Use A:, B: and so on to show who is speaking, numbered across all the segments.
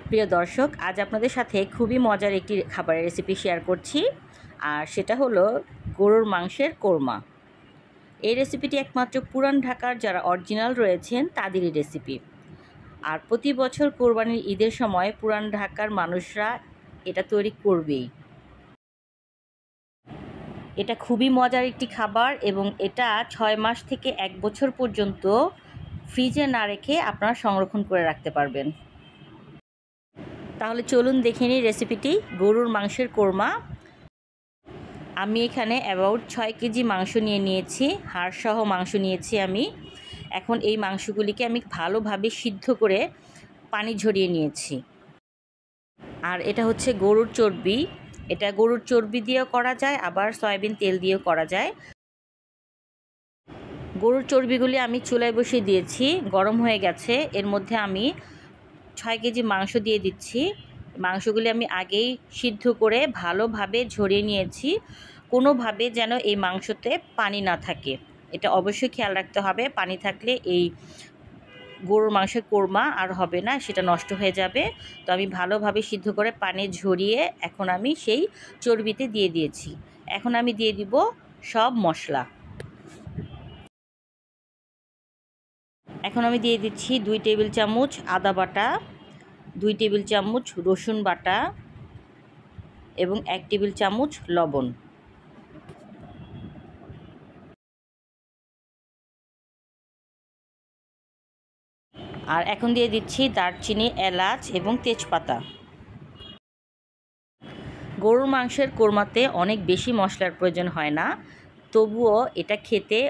A: প্রিয় দর্শক, আজ আপনাদের সাথে খুবই মজার একটি খাবারের রেসিপি শেয়ার করছি, আর সেটা হলো গরুর মাংসের কোরমা। এই রেসিপিটি একমাত্র পুরান ঢাকার যারা অরিজিনাল রয়েছেন তাদেরই রেসিপি। আর প্রতি বছর কোরবানির ঈদের সময় পুরান ঢাকার মানুষরা এটা তৈরি করবেই। এটা খুবই মজার একটি খাবার এবং এটা 6 মাস থেকে 1 বছর পর্যন্ত ফ্রিজে না রেখে আপনারা সংরক্ষণ করে রাখতে পারবেন। তাহলে চলুন দেখে নিই রেসিপিটি। গরুর মাংসের কোরমা। আমি এখানে অ্যাবাউট 6 কেজি মাংস নিয়েছি, হাড়সহ মাংস নিয়েছি আমি। এখন এই মাংসগুলিকে আমি ভালোভাবে সিদ্ধ করে পানি ঝরিয়ে নিয়েছি। আর এটা হচ্ছে গরুর চর্বি। এটা গরুর চর্বি দিয়েও করা যায়, আবার সয়াবিন তেল দিয়েও করা যায়। গরুর চর্বিগুলি আমি চুলায় বসিয়ে দিয়েছি, গরম হয়ে গেছে। এর মধ্যে আমি 6 কেজি মাংস দিয়ে দিচ্ছি। মাংসগুলি আমি আগেই সিদ্ধ করে ভালোভাবে ঝরিয়ে নিয়েছি। কোনোভাবে যেন এই মাংসতে পানি না থাকে, এটা অবশ্যই খেয়াল রাখতে হবে। পানি থাকলে এই গরুর মাংসের কোরমা আর হবে না, সেটা নষ্ট হয়ে যাবে। তো আমি ভালোভাবে সিদ্ধ করে পানি ঝরিয়ে এখন আমি সেই চর্বিতে দিয়ে দিয়েছি। এখন আমি দিয়ে দিব সব মশলা। এখন আমি দিয়ে দিচ্ছি 2 টেবিল চামচ আদা বাটা, 2 টেবিল চামচ রসুন বাটা এবং 1 টেবিল চামচ লবণ। আর এখন দিয়ে দিচ্ছি দারচিনি, এলাচ এবং তেজপাতা। গরুর মাংসের কোরমাতে অনেক বেশি মশলার প্রয়োজন হয় না, তবুও এটা খেতে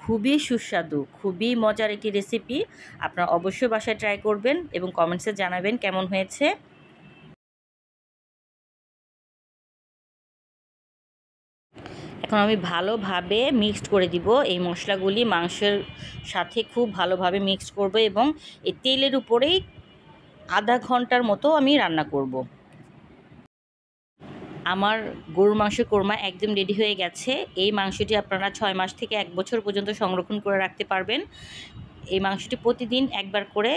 A: খুবই সুস্বাদু, খুবই মজার একটি রেসিপি। আপনারা অবশ্যই বাসায় ট্রাই করবেন এবং কমেন্টসে জানাবেন কেমন হয়েছে। এখন আমি ভালোভাবে মিক্সড করে দিব এই মশলাগুলি মাংসের সাথে, খুব ভালোভাবে মিক্সড করব এবং এই তেলের উপরেই আধা ঘন্টার মতো আমি রান্না করব। আমার গরুর মাংসের কোরমা একদম রেডি হয়ে গেছে। এই মাংসটি আপনারা 6 মাস থেকে 1 বছর পর্যন্ত সংরক্ষণ করে রাখতে পারবেন। এই মাংসটি প্রতিদিন একবার করে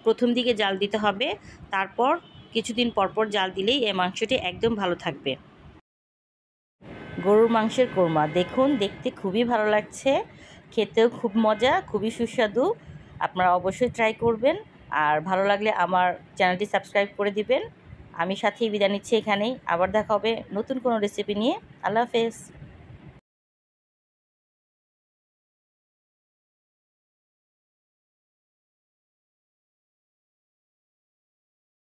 A: প্রথম দিকে জাল দিতে হবে, তারপর কিছুদিন পরপর জাল দিলেই এই মাংসটি একদম ভালো থাকবে। গরুর মাংসের কোরমা দেখুন, দেখতে খুবই ভালো লাগছে, খেতেও খুব মজা, খুবই সুস্বাদু। আপনারা অবশ্যই ট্রাই করবেন। আর ভালো লাগলে আমার চ্যানেলটি সাবস্ক্রাইব করে দিবেন। আমি সাথেই বিদায় নিচ্ছি এখানেই। আবার দেখা হবে নতুন কোনো রেসিপি নিয়ে। আল্লাহ হাফেজ।